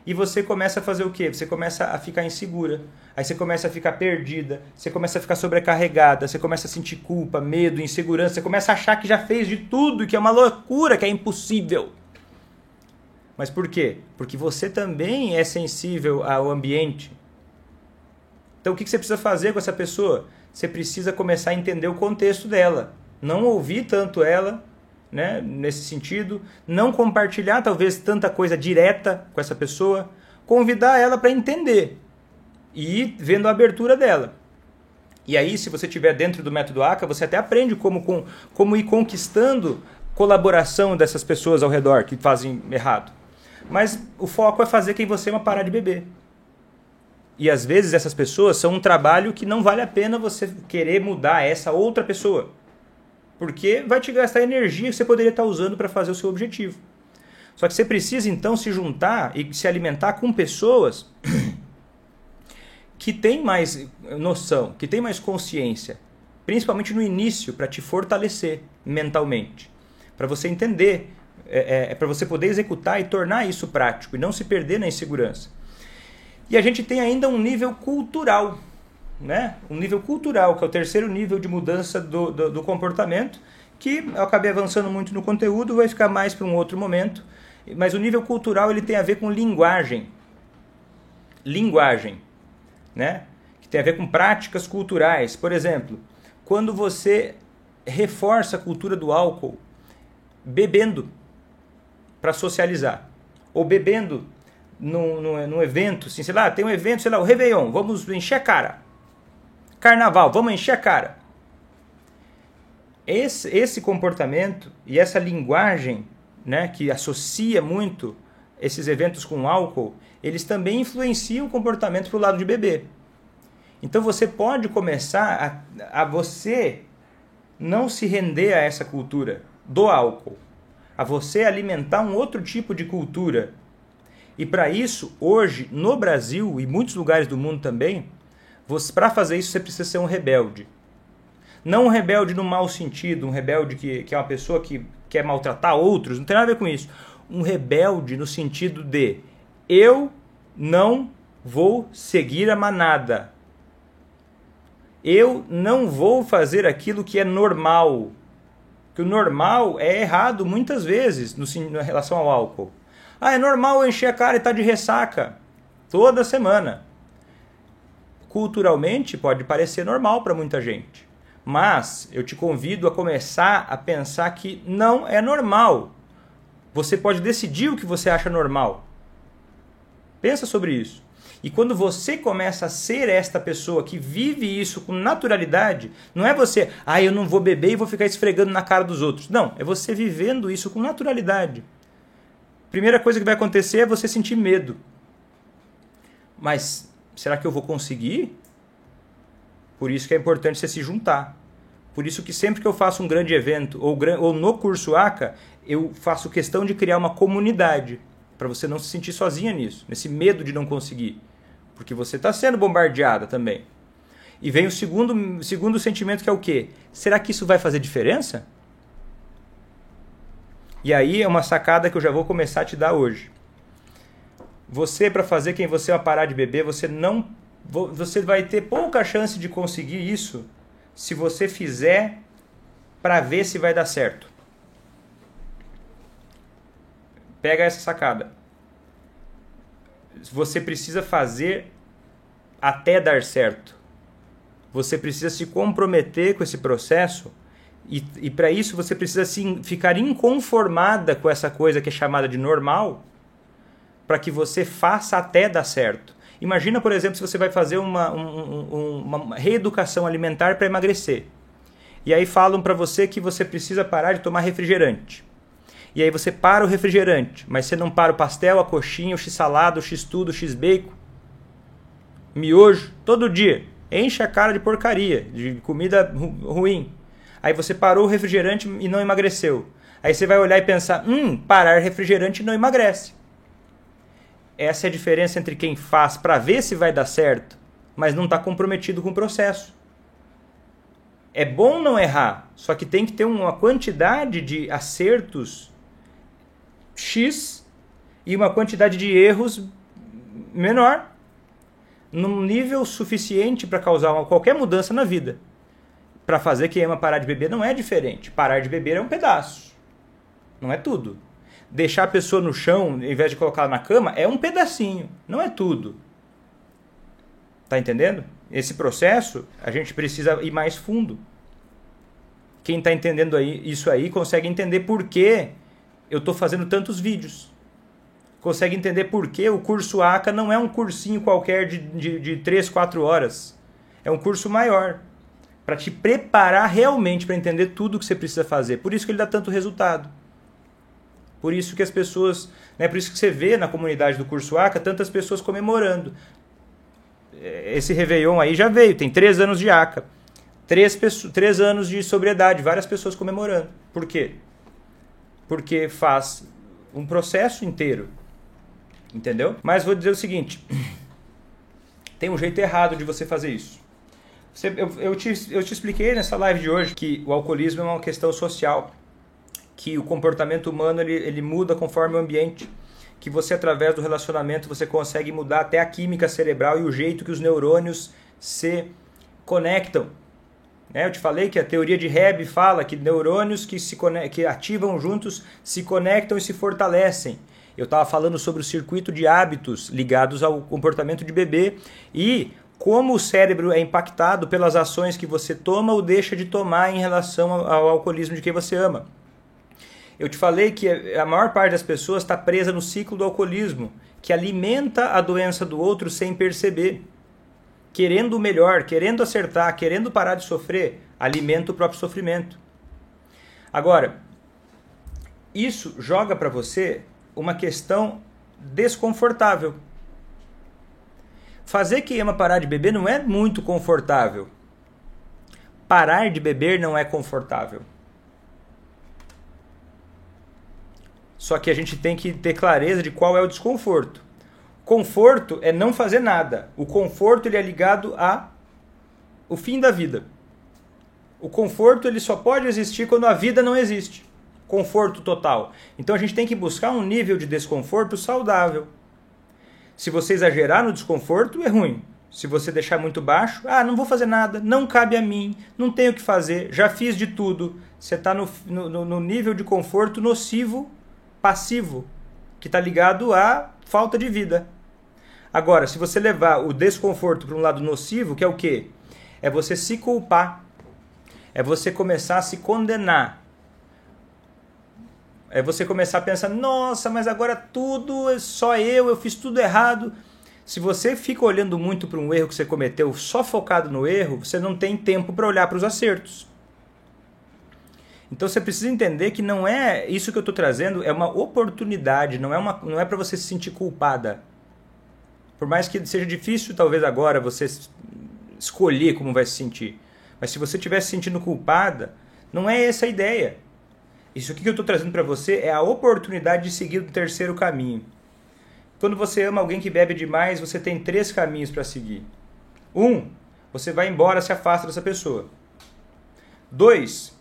e você começa a fazer o quê? Você começa a ficar insegura. Aí você começa a ficar perdida, você começa a ficar sobrecarregada, você começa a sentir culpa, medo, insegurança, você começa a achar que já fez de tudo e que é uma loucura, que é impossível. Mas por quê? Porque você também é sensível ao ambiente. Então o que você precisa fazer com essa pessoa? Você precisa começar a entender o contexto dela. Não ouvir tanto ela, né, nesse sentido, não compartilhar talvez tanta coisa direta com essa pessoa, convidar ela para entender e ir vendo a abertura dela. E aí, se você estiver dentro do método ACA, você até aprende como ir conquistando colaboração dessas pessoas ao redor que fazem errado. Mas o foco é fazer quem você ama parar de beber. E às vezes essas pessoas são um trabalho que não vale a pena você querer mudar essa outra pessoa. Porque vai te gastar energia que você poderia estar usando para fazer o seu objetivo. Só que você precisa então se juntar e se alimentar com pessoas que têm mais noção, que têm mais consciência, principalmente no início, para te fortalecer mentalmente, para você entender, para você poder executar e tornar isso prático e não se perder na insegurança. E a gente tem ainda um nível cultural, né? Um nível cultural, que é o terceiro nível de mudança do comportamento, que eu acabei avançando muito no conteúdo, vai ficar mais para um outro momento, mas o nível cultural ele tem a ver com linguagem, né? Que tem a ver com práticas culturais. Por exemplo, quando você reforça a cultura do álcool bebendo para socializar, ou bebendo num evento, assim, sei lá, tem um evento, sei lá, o Réveillon, vamos encher a cara. Carnaval, vamos encher a cara. Esse comportamento e essa linguagem, né, que associa muito esses eventos com álcool, eles também influenciam o comportamento para o lado de beber. Então você pode começar a você não se render a essa cultura do álcool, a você alimentar um outro tipo de cultura. E para isso, hoje, no Brasil e muitos lugares do mundo também, para fazer isso você precisa ser um rebelde. Não um rebelde no mau sentido, um rebelde que é uma pessoa que quer maltratar outros, não tem nada a ver com isso. Um rebelde no sentido de eu não vou seguir a manada. Eu não vou fazer aquilo que é normal. Que o normal é errado muitas vezes na relação ao álcool. É normal eu encher a cara e estar de ressaca toda semana. Culturalmente pode parecer normal para muita gente. Mas eu te convido a começar a pensar que não é normal. Você pode decidir o que você acha normal. Pensa sobre isso. E quando você começa a ser esta pessoa que vive isso com naturalidade, não é você, eu não vou beber e vou ficar esfregando na cara dos outros. Não, é você vivendo isso com naturalidade. Primeira coisa que vai acontecer é você sentir medo. Mas será que eu vou conseguir? Por isso que é importante você se juntar. Por isso que sempre que eu faço um grande evento ou no curso ACA, eu faço questão de criar uma comunidade. Para você não se sentir sozinha nisso, nesse medo de não conseguir. Porque você está sendo bombardeada também. E vem o segundo sentimento, que é o quê? Será que isso vai fazer diferença? E aí é uma sacada que eu já vou começar a te dar hoje. Você, para fazer quem você ama parar de beber, você vai ter pouca chance de conseguir isso se você fizer para ver se vai dar certo. Pega essa sacada. Você precisa fazer até dar certo. Você precisa se comprometer com esse processo e para isso você precisa ficar inconformada com essa coisa que é chamada de normal, para que você faça até dar certo. Imagina, por exemplo, se você vai fazer uma reeducação alimentar para emagrecer. E aí falam para você que você precisa parar de tomar refrigerante. E aí você para o refrigerante, mas você não para o pastel, a coxinha, o x-salada, o x-tudo, o x-bacon, miojo, todo dia. Enche a cara de porcaria, de comida ruim. Aí você parou o refrigerante e não emagreceu. Aí você vai olhar e pensar, parar refrigerante não emagrece. Essa é a diferença entre quem faz para ver se vai dar certo, mas não está comprometido com o processo. É bom não errar, só que tem que ter uma quantidade de acertos X e uma quantidade de erros menor, num nível suficiente para causar qualquer mudança na vida. Para fazer quem ama parar de beber não é diferente. Parar de beber é um pedaço, não é tudo. Deixar a pessoa no chão, ao invés de colocá-la na cama, é um pedacinho, não é tudo. Tá entendendo? Esse processo, a gente precisa ir mais fundo. Quem está entendendo isso aí consegue entender por que eu estou fazendo tantos vídeos. Consegue entender por que o curso ACA não é um cursinho qualquer de 3, 4 horas. É um curso maior, para te preparar realmente para entender tudo o que você precisa fazer. Por isso que ele dá tanto resultado. Por isso que as pessoas, por isso que você vê na comunidade do curso ACA tantas pessoas comemorando. Esse Réveillon aí já veio, tem 3 anos de ACA. 3 anos de sobriedade, várias pessoas comemorando. Por quê? Porque faz um processo inteiro. Entendeu? Mas vou dizer o seguinte, tem um jeito errado de você fazer isso. Eu te expliquei nessa live de hoje que o alcoolismo é uma questão social, que o comportamento humano ele muda conforme o ambiente, que você através do relacionamento você consegue mudar até a química cerebral e o jeito que os neurônios se conectam. Eu te falei que a teoria de Hebb fala que neurônios que ativam juntos se conectam e se fortalecem. Eu estava falando sobre o circuito de hábitos ligados ao comportamento de beber e como o cérebro é impactado pelas ações que você toma ou deixa de tomar em relação ao alcoolismo de quem você ama. Eu te falei que a maior parte das pessoas está presa no ciclo do alcoolismo, que alimenta a doença do outro sem perceber. Querendo o melhor, querendo acertar, querendo parar de sofrer, alimenta o próprio sofrimento. Agora, isso joga para você uma questão desconfortável. Fazer quem ama parar de beber não é muito confortável. Parar de beber não é confortável. Só que a gente tem que ter clareza de qual é o desconforto. Conforto é não fazer nada. O conforto ele é ligado ao fim da vida. O conforto ele só pode existir quando a vida não existe. Conforto total. Então a gente tem que buscar um nível de desconforto saudável. Se você exagerar no desconforto, é ruim. Se você deixar muito baixo, não vou fazer nada, não cabe a mim, não tenho o que fazer, já fiz de tudo. Você está no nível de conforto nocivo, passivo, que está ligado à falta de vida. Agora, se você levar o desconforto para um lado nocivo, que é o quê? É você se culpar. É você começar a se condenar. É você começar a pensar, nossa, mas agora tudo é só eu fiz tudo errado. Se você fica olhando muito para um erro que você cometeu, só focado no erro, você não tem tempo para olhar para os acertos. Então você precisa entender que não é isso que eu estou trazendo, é uma oportunidade, não é para você se sentir culpada. Por mais que seja difícil, talvez agora, você escolher como vai se sentir. Mas se você estiver se sentindo culpada, não é essa a ideia. Isso aqui que eu estou trazendo para você é a oportunidade de seguir o terceiro caminho. Quando você ama alguém que bebe demais, você tem 3 caminhos para seguir. 1, você vai embora, se afasta dessa pessoa. 2,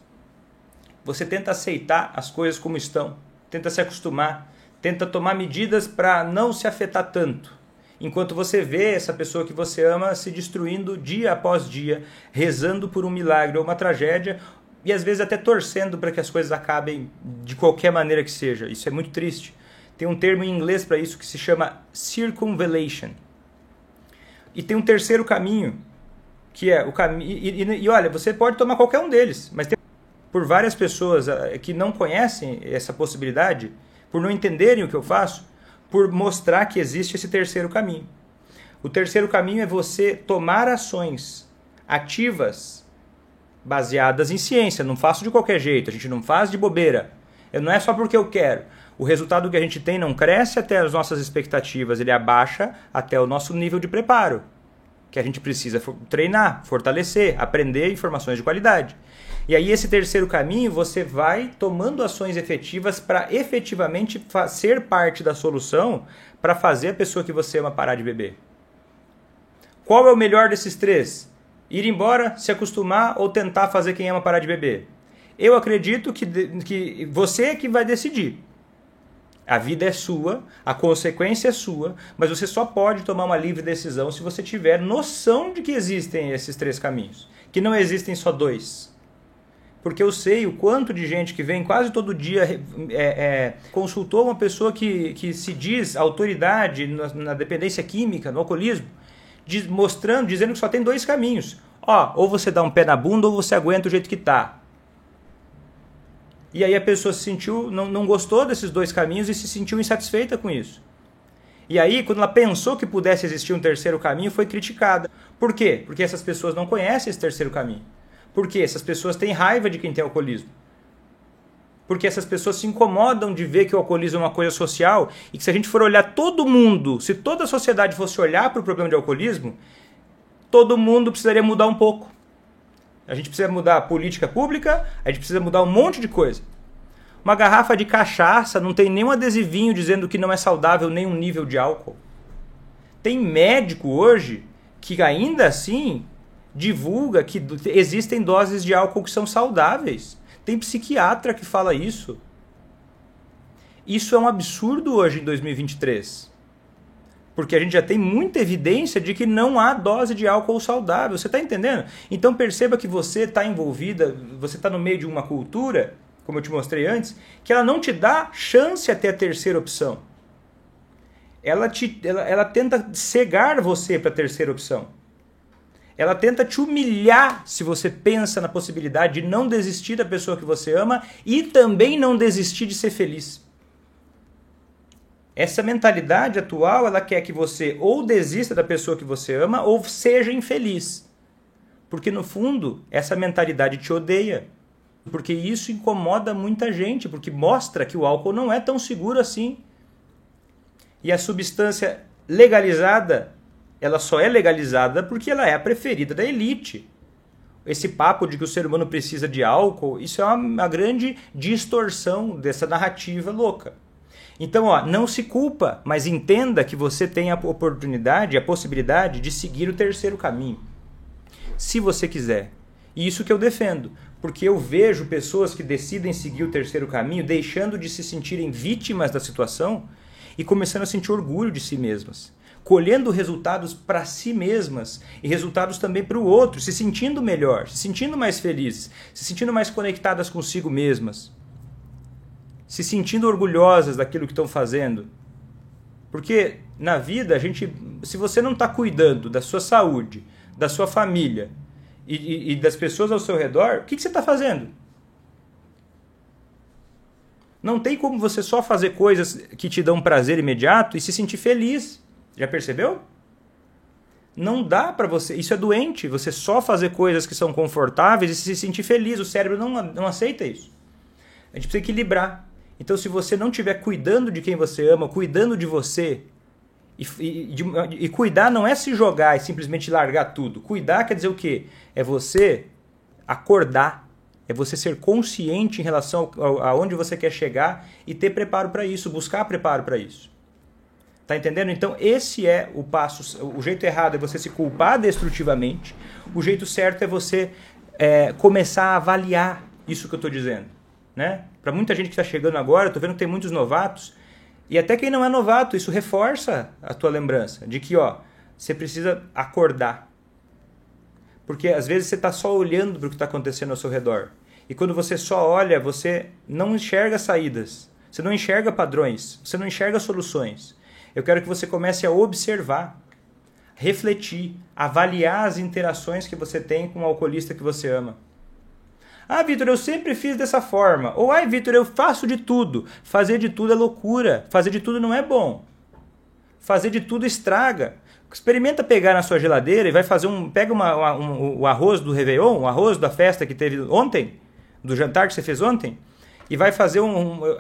você tenta aceitar as coisas como estão. tenta se acostumar, tenta tomar medidas para não se afetar tanto. Enquanto você vê essa pessoa que você ama se destruindo dia após dia, rezando por um milagre ou uma tragédia, e às vezes até torcendo para que as coisas acabem de qualquer maneira que seja. Isso é muito triste. Tem um termo em inglês para isso que se chama circumvallation. E tem um terceiro caminho, que é o caminho... E olha, você pode tomar qualquer um deles, mas tem por várias pessoas que não conhecem essa possibilidade, por não entenderem o que eu faço, por mostrar que existe esse terceiro caminho. O terceiro caminho é você tomar ações ativas baseadas em ciência. Não faço de qualquer jeito, a gente não faz de bobeira. Não é só porque eu quero. O resultado que a gente tem não cresce até as nossas expectativas, ele abaixa até o nosso nível de preparo, que a gente precisa treinar, fortalecer, aprender informações de qualidade. E aí esse terceiro caminho, você vai tomando ações efetivas para efetivamente ser parte da solução para fazer a pessoa que você ama parar de beber. Qual é o melhor desses três? Ir embora, se acostumar ou tentar fazer quem ama parar de beber? Eu acredito que você é que vai decidir. A vida é sua, a consequência é sua, mas você só pode tomar uma livre decisão se você tiver noção de que existem esses três caminhos, que não existem só dois. Porque eu sei o quanto de gente que vem quase todo dia, consultou uma pessoa que se diz autoridade na dependência química, no alcoolismo, dizendo que só tem dois caminhos. Ou você dá um pé na bunda ou você aguenta o jeito que está. E aí a pessoa se sentiu, não gostou desses dois caminhos e se sentiu insatisfeita com isso. E aí, quando ela pensou que pudesse existir um terceiro caminho, foi criticada. Por quê? Porque essas pessoas não conhecem esse terceiro caminho. Por quê? Essas pessoas têm raiva de quem tem alcoolismo. Porque essas pessoas se incomodam de ver que o alcoolismo é uma coisa social e que se a gente for olhar todo mundo, se toda a sociedade fosse olhar para o problema de alcoolismo, todo mundo precisaria mudar um pouco. A gente precisa mudar a política pública, a gente precisa mudar um monte de coisa. Uma garrafa de cachaça não tem nenhum adesivinho dizendo que não é saudável nenhum nível de álcool. Tem médico hoje que ainda assim divulga que existem doses de álcool que são saudáveis. Tem psiquiatra que fala isso. Isso é um absurdo hoje em 2023. Porque a gente já tem muita evidência de que não há dose de álcool saudável. Você está entendendo? Então perceba que você está envolvida, você está no meio de uma cultura, como eu te mostrei antes, que ela não te dá chance até a terceira opção. Ela tenta cegar você para a terceira opção. Ela tenta te humilhar se você pensa na possibilidade de não desistir da pessoa que você ama e também não desistir de ser feliz. Essa mentalidade atual, ela quer que você ou desista da pessoa que você ama ou seja infeliz. Porque no fundo, essa mentalidade te odeia. Porque isso incomoda muita gente, porque mostra que o álcool não é tão seguro assim. E a substância legalizada, ela só é legalizada porque ela é a preferida da elite. Esse papo de que o ser humano precisa de álcool, isso é uma grande distorção dessa narrativa louca. Então, não se culpa, mas entenda que você tem a oportunidade, a possibilidade de seguir o terceiro caminho. Se você quiser. E isso que eu defendo. Porque eu vejo pessoas que decidem seguir o terceiro caminho deixando de se sentirem vítimas da situação e começando a sentir orgulho de si mesmas. Colhendo resultados para si mesmas e resultados também para o outro, se sentindo melhor, se sentindo mais felizes, se sentindo mais conectadas consigo mesmas, se sentindo orgulhosas daquilo que estão fazendo. Porque na vida, se você não está cuidando da sua saúde, da sua família e das pessoas ao seu redor, o que você está fazendo? Não tem como você só fazer coisas que te dão prazer imediato e se sentir feliz. Já percebeu? Não dá para você. Isso é doente. Você só fazer coisas que são confortáveis e se sentir feliz. O cérebro não aceita isso. A gente precisa equilibrar. Então, se você não estiver cuidando de quem você ama, cuidando de você, e cuidar não é se jogar e simplesmente largar tudo. Cuidar quer dizer o quê? É você acordar. É você ser consciente em relação aonde você quer chegar e ter preparo para isso, buscar preparo para isso. Tá entendendo? Então esse é o passo. O jeito errado é você se culpar destrutivamente. O jeito certo é você começar a avaliar isso que eu estou dizendo. né? Para muita gente que está chegando agora, estou vendo que tem muitos novatos. E até quem não é novato, isso reforça a tua lembrança de que, ó, você precisa acordar. Porque às vezes você está só olhando para o que está acontecendo ao seu redor. E quando você só olha, você não enxerga saídas. Você não enxerga padrões. Você não enxerga soluções. Eu quero que você comece a observar, refletir, avaliar as interações que você tem com o alcoolista que você ama. Ah, Vitor, eu sempre fiz dessa forma. Ou, ai, Vitor, eu faço de tudo. Fazer de tudo é loucura. Fazer de tudo não é bom. Fazer de tudo estraga. Experimenta pegar na sua geladeira e vai fazer pega o arroz do Réveillon, o arroz da festa que teve ontem, do jantar que você fez ontem, e vai fazer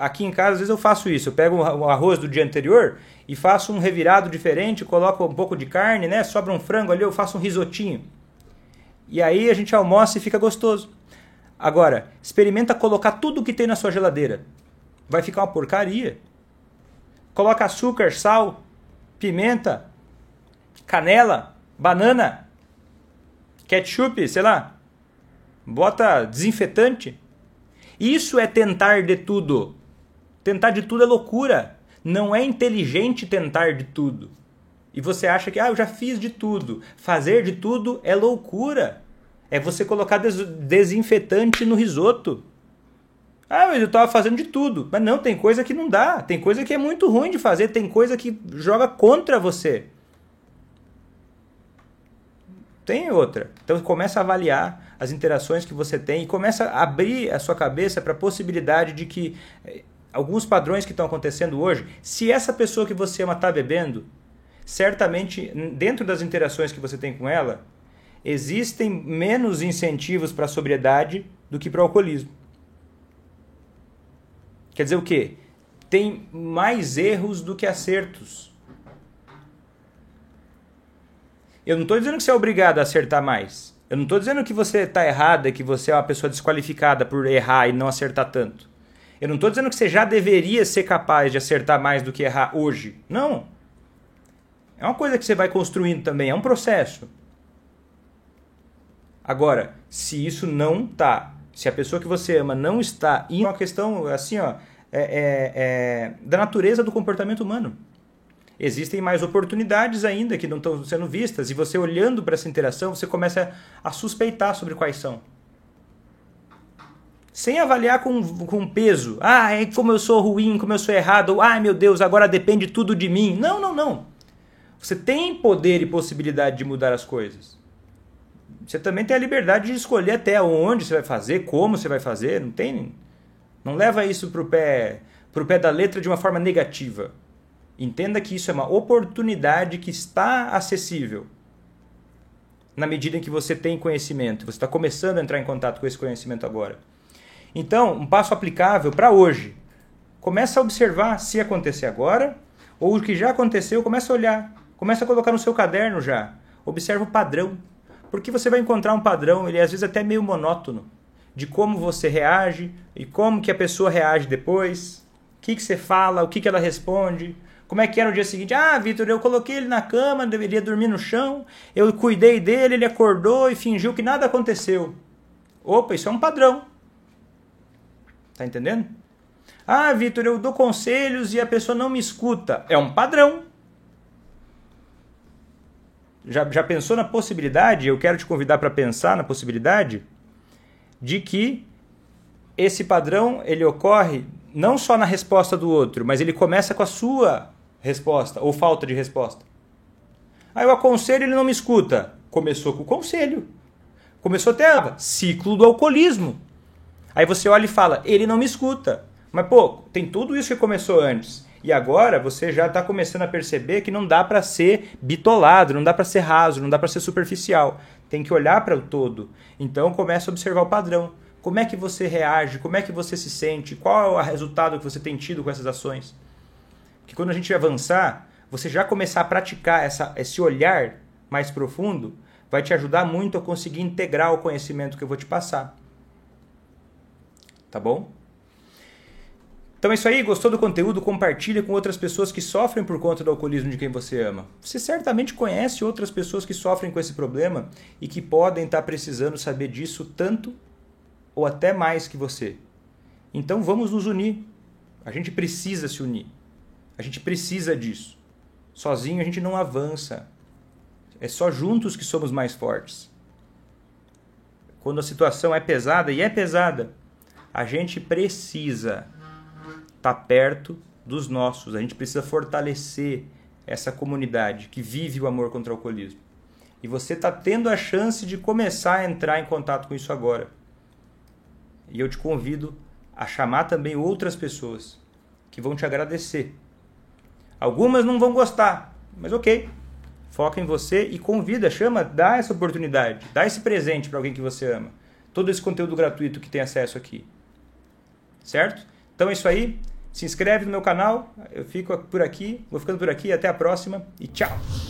aqui em casa, às vezes eu faço isso, eu pego o arroz do dia anterior e faço um revirado diferente, coloco um pouco de carne, né? Sobra um frango ali, eu faço um risotinho. E aí a gente almoça e fica gostoso. Agora, experimenta colocar tudo que tem na sua geladeira. Vai ficar uma porcaria. Coloca açúcar, sal, pimenta, canela, banana, ketchup, sei lá. Bota desinfetante. Isso é tentar de tudo. Tentar de tudo é loucura. Não é inteligente tentar de tudo. E você acha que, eu já fiz de tudo. Fazer de tudo é loucura. É você colocar desinfetante no risoto. Mas eu estava fazendo de tudo. Mas não, tem coisa que não dá. Tem coisa que é muito ruim de fazer. Tem coisa que joga contra você. Tem outra. Então começa a avaliar as interações que você tem e começa a abrir a sua cabeça para a possibilidade de que alguns padrões que estão acontecendo hoje, se essa pessoa que você ama está bebendo, certamente dentro das interações que você tem com ela, existem menos incentivos para a sobriedade do que para o alcoolismo. Quer dizer o quê? Tem mais erros do que acertos. Eu não estou dizendo que você é obrigado a acertar mais. Eu não estou dizendo que você está errada, que você é uma pessoa desqualificada por errar e não acertar tanto. Eu não estou dizendo que você já deveria ser capaz de acertar mais do que errar hoje. Não. É uma coisa que você vai construindo também, é um processo. Agora, se isso não está, se a pessoa que você ama não está, é uma questão assim, da natureza do comportamento humano. Existem mais oportunidades ainda que não estão sendo vistas e você olhando para essa interação, você começa a suspeitar sobre quais são. Sem avaliar com peso. Como eu sou ruim, como eu sou errado. Meu Deus, agora depende tudo de mim. Não, não, não. Você tem poder e possibilidade de mudar as coisas. Você também tem a liberdade de escolher até onde você vai fazer, como você vai fazer. Não leva isso pro pé da letra de uma forma negativa. Entenda que isso é uma oportunidade que está acessível. Na medida em que você tem conhecimento. Você está começando a entrar em contato com esse conhecimento agora. Então, um passo aplicável para hoje. Começa a observar se acontecer agora ou o que já aconteceu, começa a olhar. Começa a colocar no seu caderno já. Observa o padrão. Porque você vai encontrar um padrão, ele é às vezes até meio monótono, de como você reage e como que a pessoa reage depois, o que você fala, o que ela responde, como é que era no dia seguinte. Vitor, eu coloquei ele na cama, deveria dormir no chão, eu cuidei dele, ele acordou e fingiu que nada aconteceu. Opa, isso é um padrão. Tá entendendo? Vitor, eu dou conselhos e a pessoa não me escuta. É um padrão. Já pensou na possibilidade? Eu quero te convidar para pensar na possibilidade de que esse padrão ele ocorre não só na resposta do outro, mas ele começa com a sua resposta ou falta de resposta. Eu aconselho, ele não me escuta. Começou com o conselho. Começou até ciclo do alcoolismo. Aí você olha e fala, ele não me escuta. Mas tem tudo isso que começou antes. E agora você já está começando a perceber que não dá para ser bitolado, não dá para ser raso, não dá para ser superficial. Tem que olhar para o todo. Então começa a observar o padrão. Como é que você reage? Como é que você se sente? Qual é o resultado que você tem tido com essas ações? Que quando a gente avançar, você já começar a praticar esse olhar mais profundo, vai te ajudar muito a conseguir integrar o conhecimento que eu vou te passar. Tá bom? Então é isso aí, gostou do conteúdo? Compartilha com outras pessoas que sofrem por conta do alcoolismo de quem você ama. Você certamente conhece outras pessoas que sofrem com esse problema e que podem estar precisando saber disso tanto ou até mais que você. Então vamos nos unir. A gente precisa se unir. A gente precisa disso. Sozinho a gente não avança. É só juntos que somos mais fortes. Quando a situação é pesada, e é pesada, a gente precisa estar perto dos nossos. A gente precisa fortalecer essa comunidade que vive o amor contra o alcoolismo. E você está tendo a chance de começar a entrar em contato com isso agora. E eu te convido a chamar também outras pessoas que vão te agradecer. Algumas não vão gostar, mas ok. Foca em você e convida, chama, dá essa oportunidade, dá esse presente para alguém que você ama. Todo esse conteúdo gratuito que tem acesso aqui. Certo? Então é isso aí. Se inscreve no meu canal. Eu fico por aqui, vou ficando por aqui. Até a próxima e tchau!